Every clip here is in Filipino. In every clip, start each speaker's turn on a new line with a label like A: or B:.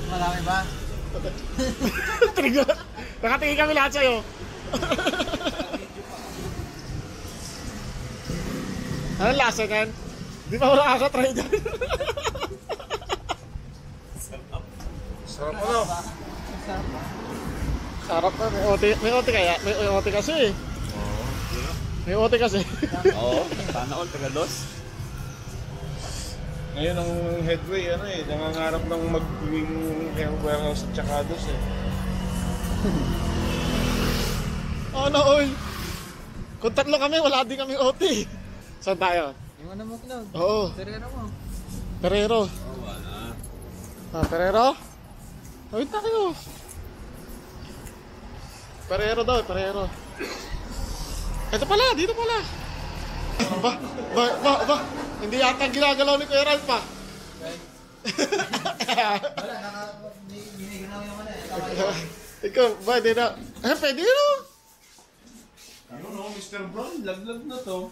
A: Marami ba?
B: Trigger. Nakatingin kami lahat sa'yo. Anong lasa kan? Di pa ako nakakatry dyan. Sarap ano? Sarap na. May ote kaya? May ote kasi. May ote kasi.
C: Oo, sana all tagalos.
D: Ngayon ang headway, ano eh, nangangarap ng mag-wing warehouse at Chakados eh.
B: Ano oy? Kung tatlo kami, wala din kami ote. Saan tayo?
A: Yung ano mo, Cloud?
B: Oo.
A: Terero mo.
B: Perero.
C: Oo, wala.
B: Perero? Tawid na kayo. Perero daw, Perero. Ito pala, dito pala. Ba. Hindi yata ginagalaw ni Kuya Ralph pa.
A: Wala, biniganaw yung ano eh.
B: Ikaw, ba, di na. Pwede no?
D: Ano no, Mr. Brown, laglag na to.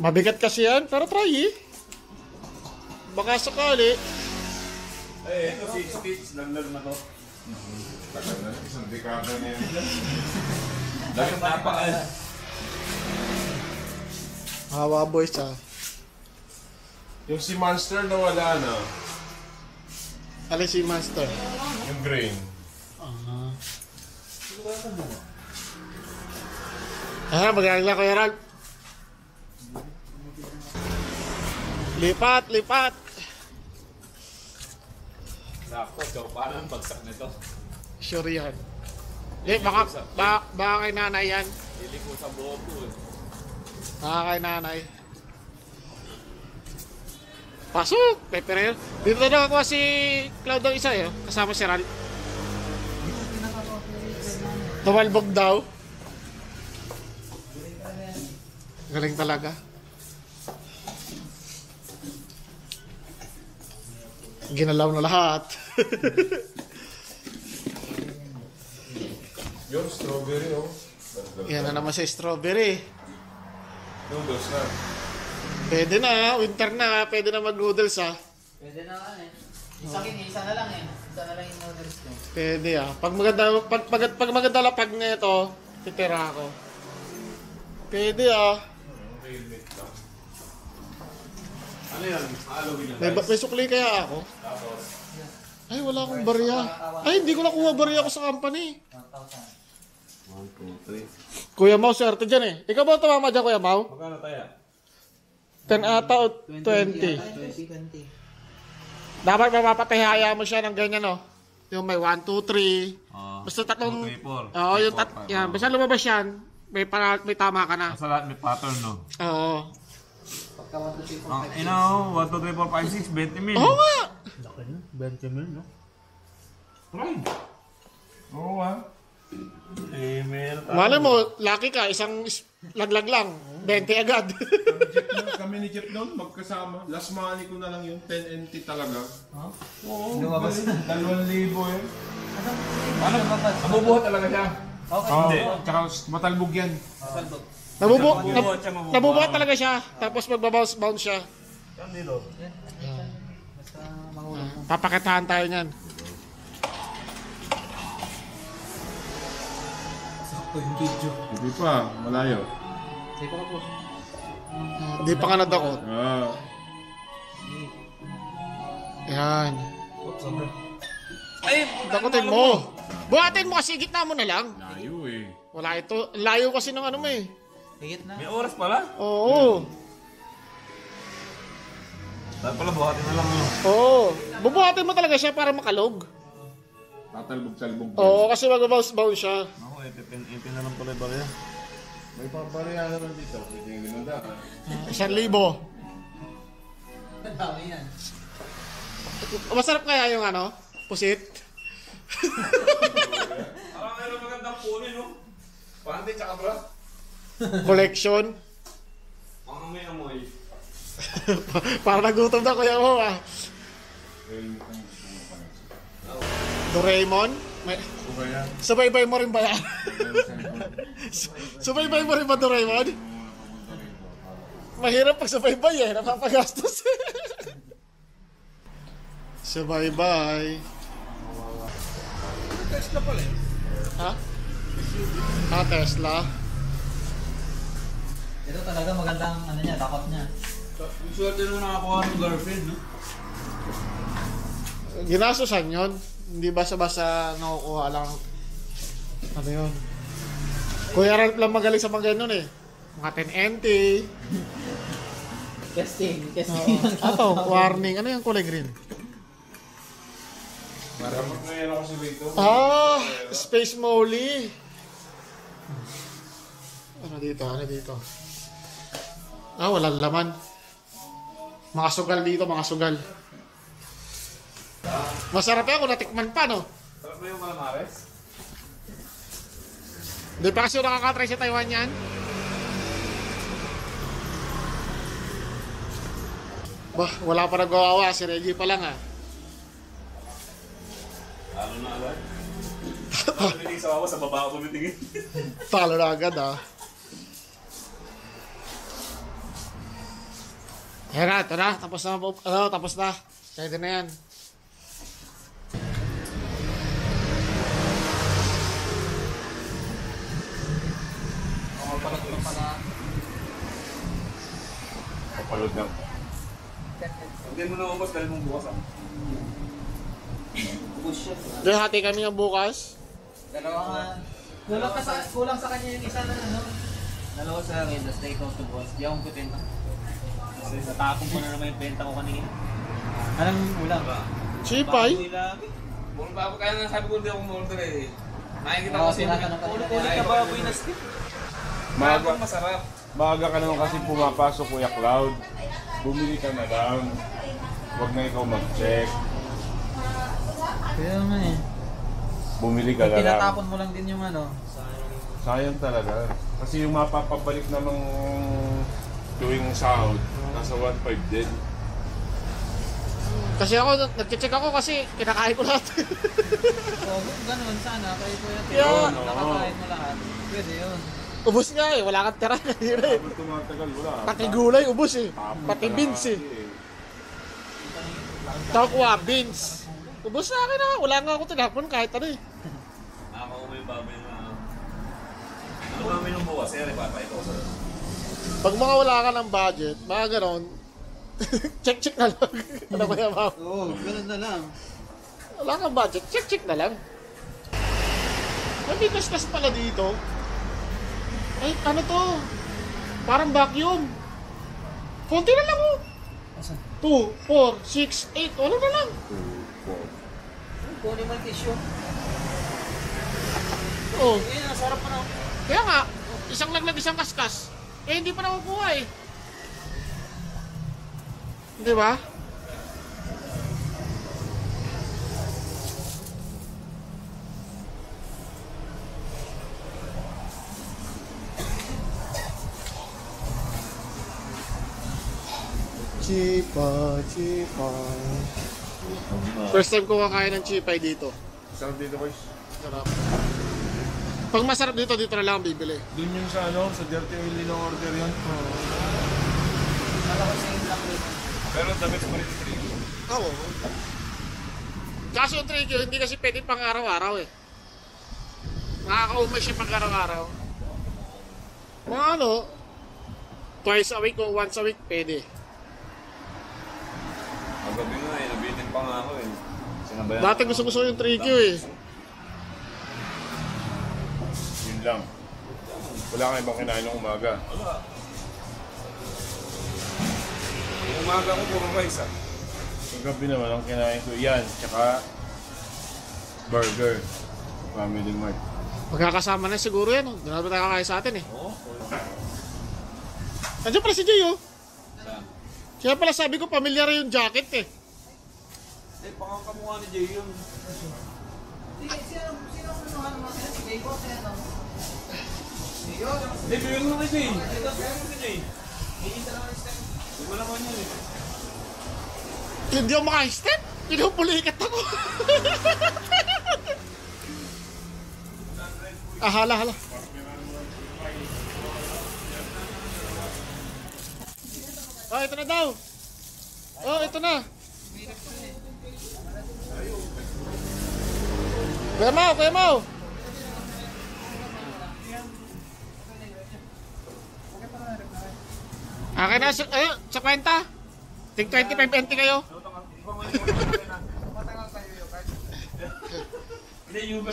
B: Mabigat kasi yan, pero try eh. Baka sakali.
C: Eh, ito si Stitch, laglag na to.
D: Tagal na, isang dekada na yan.
C: Dapat napakal.
B: Hawa boys ah.
D: Yung si Monster na wala na,
B: Alin si Master?
D: yung grain.
B: Magaling lang Kuya Ralph. Lipat.
C: Sakto, so paano ang bagsak nito?
B: Sure yan. Baka kay nanay yan.
C: Hindi ko sa buhok ko eh.
B: Baka kay nanay. Pasok! Peperer. Dito na ako si Cloud ang isa eh. Kasama si Ral. Tumalbog daw. Galing talaga. Ginalaw na lahat.
D: Yung strawberry oh.
B: Yan na naman sa strawberry.
D: Noodles na.
B: Pwede na, winter na, pwede na mag-noodles ah.
A: Pwede na nga eh. Isa na lang eh. Isa na lang yung noodles ko.
B: Pwede ah. Pag maganda lapag nito, titira ako. Pwede ah.
C: Ano yan? Halloween na
B: May sukli kaya ako? Ay, wala akong barya. Ay, hindi ko nakuha barya ko sa company.
A: 1,000.
C: 1, 2, 3.
B: Kuya Mau, swerte dyan eh. Ikaw ba tumama dyan, Kuya Mau?
C: Magkano tayo?
B: 10 ata o 20.
A: 20.
B: Dapat mapapatihaya mo siya ng ganyan, no? Yung may 1, 2, 3. Basta tatlong...
C: 2, 3, 4.
B: Oo, yung yan. Basta lumabas yan, may tama ka na.
C: Sa lahat may pattern, no?
B: Oo.
A: Pagka 1, 2, 3, 4, 5, 6.
C: Ang ina, 1, 2, 3, 4, 5, 6, 20 mil.
B: Oo nga!
A: Laki na. 20 mil, no?
D: Right. Oo ah.
C: Eh, meron tayo.
B: Malay mo, lucky ka, isang laglag lang. 20 agad.
D: Kami ni Jeff noon, magkasama. Last money ko na lang yung 10 NT talaga.
A: Huh?
D: Oo.
A: Lumabas na.
D: 2,000 eh.
A: Ano?
C: Mabubuhat talaga siya.
A: Okay.
D: Oo. Tsaka matalbog yan.
A: Salbog.
B: Nabubuhat talaga siya, tapos magbabounce siya.
C: Yan dito.
A: Basta mahulog mo.
B: Papakitahan tayo niyan.
A: Sakto yung video.
D: Hindi pa, malayo.
A: Sige ko po.
B: Hindi pa ka nadakot.
D: Ah.
B: Yan.
A: Sobra.
B: Ay, dakotin mo. Buhatin mo kasi gitna mo na lang.
D: Layo eh.
B: Wala ito. Layo kasi ng ano mo eh.
A: Higit na.
C: May oras pala.
B: Oo.
C: Dapat pala buhatin na lang yun.
B: Oo. Bubuhatin mo talaga siya para makalog.
D: Tatalbog-talbog yan.
B: Oo, kasi mag-bounce siya.
C: Ako, ipin na lang pala yung barya.
D: May paparya naman dito. Pwede yung ganda.
B: 1,000.
A: Ang dami yan.
B: Masarap kaya yung ano? Pusit?
C: Parang mayroon magandang punin, no? Pante tsaka bra.
B: Collection?
C: Ang may amoy.
B: Para nagutom na kuya mo ah. Doraemon? Subaybay mo rin ba yan? Subaybay mo rin ba Doraemon? Mahirap pag subaybay eh, napapagastos. So bye-bye.
C: Tesla pala eh.
B: Ha? Ah, Tesla.
A: Ito talaga magandang ano niya, lakot niya.
C: Swerte na nakakuha ng girlfriend, no?
B: Ginastosan yun. Hindi basta-basta nakukuha lang. Ano yun? Kuya Ralph lang magaling sa mga ganun eh. Mga 10NT.
A: Casting.
B: Ito, warning. Ano yung kulay green?
D: Dapat ngayon ako si Rito.
B: Ah, Space Molly. Ano dito? Ano dito? Ah, walang laman. Mga sugal dito, mga sugal. Masarap yan kung natikman pa, no?
C: Sarap na yung calamares?
B: Hindi pa kasi nakakatry sa Taiwan yan. Bah, wala pa nagawa. Si Reggie pa lang, ah.
C: Ano na agad? Tumitingin sa sa baba ako tumitingin.
B: Talo na agad, ah. Ayan na, ito na. Tapos na. Ano, tapos na. Pwede na yan.
D: Kapalod lang.
C: Hindi mo na ubos dahil mong bukas ah.
A: Push siya.
B: Diyan, hati kami ng bukas.
A: Dalawa nga. Kulang sa kanya yung isa na ano. Dalawa sa akin, tapos take out to boss. Di akong pipenta. Kasi natapon ko na naman yung benta ko kanina. Anong ulam ba?
B: Chipay.
C: Kung bago kaya nga sabi ko hindi ako mag-order eh. Nakikita
A: Oo,
C: ko kasi
A: tinatanong ka nila.
C: ulit ka baboy na stick.
D: Maaga,
C: Masarap.
D: maaga ka naman kasi pumapasok, Kuya Cloud. Bumili ka na lang. Huwag na ikaw mag-check.
A: Kaya nga eh.
D: Bumili ka na lang.
A: Tinatapon mo lang din yung ano.
D: Sayang talaga. Kasi yung mapapabalik namang tuwing sahod, nasa 1.5 din.
B: Kasi ako, nag-check ako kasi kinakain ko lahat.
A: So, ganun sana. Kaya ko yung
B: Yeah.
A: nakakain mo lahat. Pwede yun.
B: Ubus nga eh, wala kang tira kanina eh.
D: Habang tumatagal, wala.
B: Pati gulay, ubus eh. Pati beans eh. Tokwa, beans. Ubus na akin ah, wala nga ako tinapon kahit ano eh.
C: Nakakauma yung baboy na... Ano ba kami nung bukas? Sere, papayito ko sa...
B: Pag mga wala ka ng budget, mga ganon, check-check na lang. Ano ba yan, ma'am?
A: Oo, ganun na lang.
B: Wala kang budget, check-check na lang. May tas pala dito. Ay, ano to? Parang vacuum. Konti na lang oh.
A: Asan?
B: 2, 4, 6, 8, wala na lang.
A: Kunin mo yung tissue.
B: Oh,
A: Ayun, ang sarap pa na.
B: kaya nga, isang laglag, isang kaskas. Eh, hindi pa nakukuha eh. Di ba? Chipay. First time ko kakain ng chipay dito.
D: Sarap dito, guys.
B: Sarap. Pag masarap dito, dito na lang bibili.
D: Doon yung sa ano, sa Dirty Oil din ang order yun. Pero the best pa rin yung trigo.
B: Oo. Kaso yung trigo, hindi kasi pwede pang araw-araw eh. Nakakaumay siya pang araw-araw. Mga ano, twice a week o once a week, pwede.
C: Magabi nga eh, nabitin pa nga ako eh. Sinabayan
B: Dati gusto yung trigo eh.
D: Yun lang. Wala kang ibang kinain ng umaga.
C: Wala. Yung umaga ko puro rice ah.
D: Yung gabi naman ang kinain ko yan, tsaka burger. Family Mart.
B: Magkakasama na siguro yan. Doon na ba tayo kakain sa atin eh.
C: Oo.
B: Nandiyan pala si Jay oh.
C: Saan?
B: Kaya pala sabi ko pamilyar yung jacket eh.
C: Eh, pangakamukha ni Jay yun. Hindi, bigyan mo kay Jay. Bigyan mo kay Jay. Hindi mo naman yun eh.
B: Hindi ako maka-step. Pinupulikat ako. Ah, hala. Oh, ito na daw. Oh, ito na. Kuya Mau, Kuya Mau. Akin na, sa kwenta. Tig 25-20 kayo.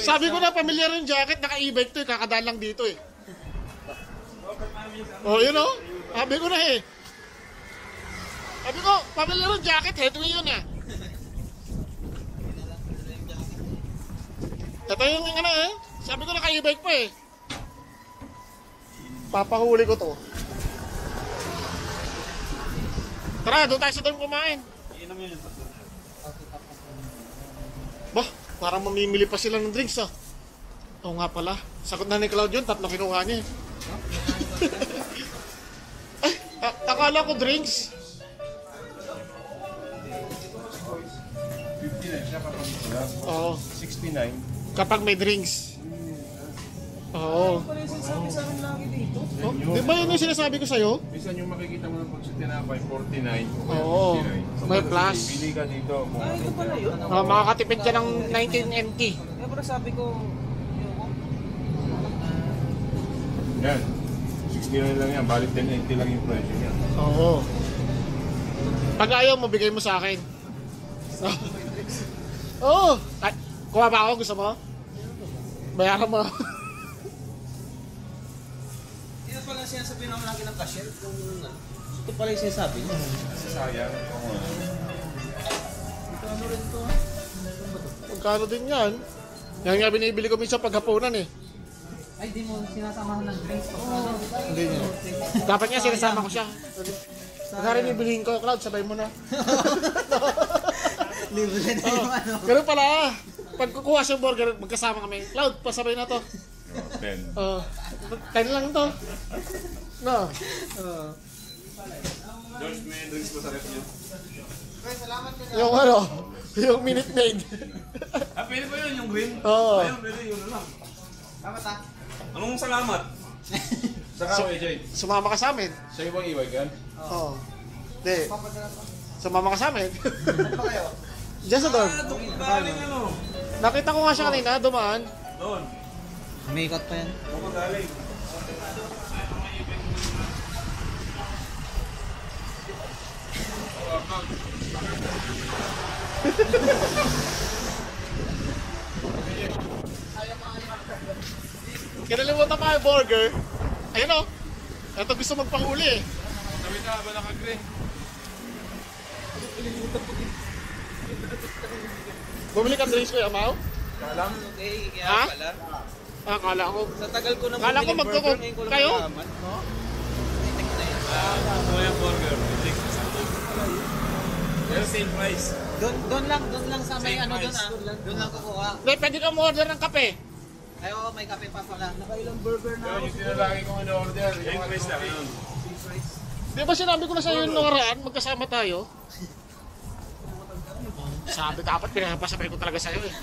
B: Sabi ko na, pamilyar yung jacket, naka-e-bike to eh, kakadaan lang dito eh. Oh, yun oh. Sabi ko na eh. Sabi ko, pamilyar yung jacket, headway yun ah. Ito yung ano eh. Sabi ko naka-e-bike pa eh. Papahuli ko to. Tara, doon tayo sa doon kumain. Bah, parang mamimili pa sila ng drinks ah. Oo nga pala. Sagot na ni Cloud yun, 3 kinuha niya eh. Ay, akala ko drinks.
D: 59 siya kapag wala.
B: Oo,
D: 69.
B: kapag may drinks. Oo. Oh, di ba yun yung sinasabi ko sa'yo?
D: Minsan yung makikita mo ng pag sa tinapay, 49.
B: Oo.
D: 59.
B: May plus.
D: Bili ka dito.
A: Ito pala yun.
B: Makakatipid ka ng 19 NT.
A: Kaya pero sabi ko,
D: Yan. 69 lang yan. Balik 10 NT lang yung presyo niya.
B: Oo. Pag ayaw mo, bigay mo sa akin. Oo. Ay, kuha ba ako? Gusto mo? Bayaran mo.
A: Hindi pala sinasabi naman lagi ng cashier kung ito pala yung sinasabi niya.
D: Kasi sayang.
A: Ito ano rin ito?
B: Magkano din yan? Yan nga binibili ko minsan paghapunan eh.
A: Ay, di mo sinasamahan ng drinks.
B: Hindi niya. Dapat nga sinasama ko siya. Pagka rin ibilihin ko, Cloud, sabay mo na.
A: Libre na yung ano.
B: Ganun pala. Pag kukuha siya burger, magkasama kami. Cloud, pasabay na to.
D: 10.
B: 10 lang to. No.
C: George, may drinks ba sa ref niyo?
B: Yung ano, yung Minute Maid.
C: Ah, pwede ba yun? Yung green?
B: Oo.
C: Ayun, pwede yun na lang.
A: Dapat ah.
C: Anong salamat?
D: Saka, AJ,
B: Sumama ka sa amin.
D: sa'yo bang iwag yan?
B: Oo. Hindi. Sumama ka sa amin.
A: Ano ba kayo?
B: Diyan sa doon.
C: Ah, doon galing ano?
B: Nakita ko nga siya kanina, dumaan.
C: Doon.
A: May ikot pa yan.
C: Doon ka galing.
B: Kinalimutan pa yung burger. Ayun o. Ito gusto magpahuli eh.
D: Sabi ka ba naka-green?
B: Bumili ka drinks ko yung amaw?
A: Okay, kaya
B: Ha?
A: pala.
B: Ah, kala ko.
A: Sa tagal ko na
B: Kala ko
A: bumili
B: magkoko-
A: burger, ngayon ko lang
B: kayo?
A: nalaman.
C: Ano yung burger? Drink na sa pero same price.
A: Doon lang sa may
C: Same
A: ano
C: price.
A: doon ah. Doon lang kukuha.
B: Hindi, pwede ka order ng kape.
A: Ay, oo, may kape pa pala. Nakailang burger na
D: Pero
A: ako.
D: yung tinalaki kong in-order.
C: Yung price lang. Yun.
B: Di ba sinabi ko na sa'yo yung nakaraan, magkasama tayo? Sabi dapat pinapasabay ko talaga sa'yo eh.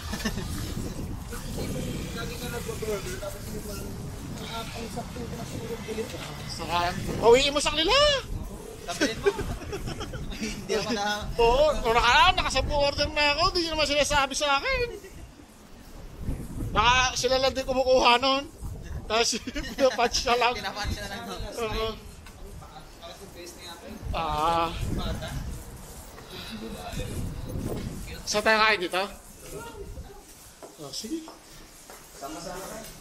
B: Sayang. Pawiin mo sa kanila.
A: Sabihin mo. Hindi ako na...
B: Oo, nung nakaraan, nakasampu order na ako, hindi nyo naman sinasabi sa akin. Sila lang din kumukuha nun. Tapos pinapatch na lang.
A: Pinapunch na lang.
B: Oo. Ah. Saan tayo kain dito? Oh, sige.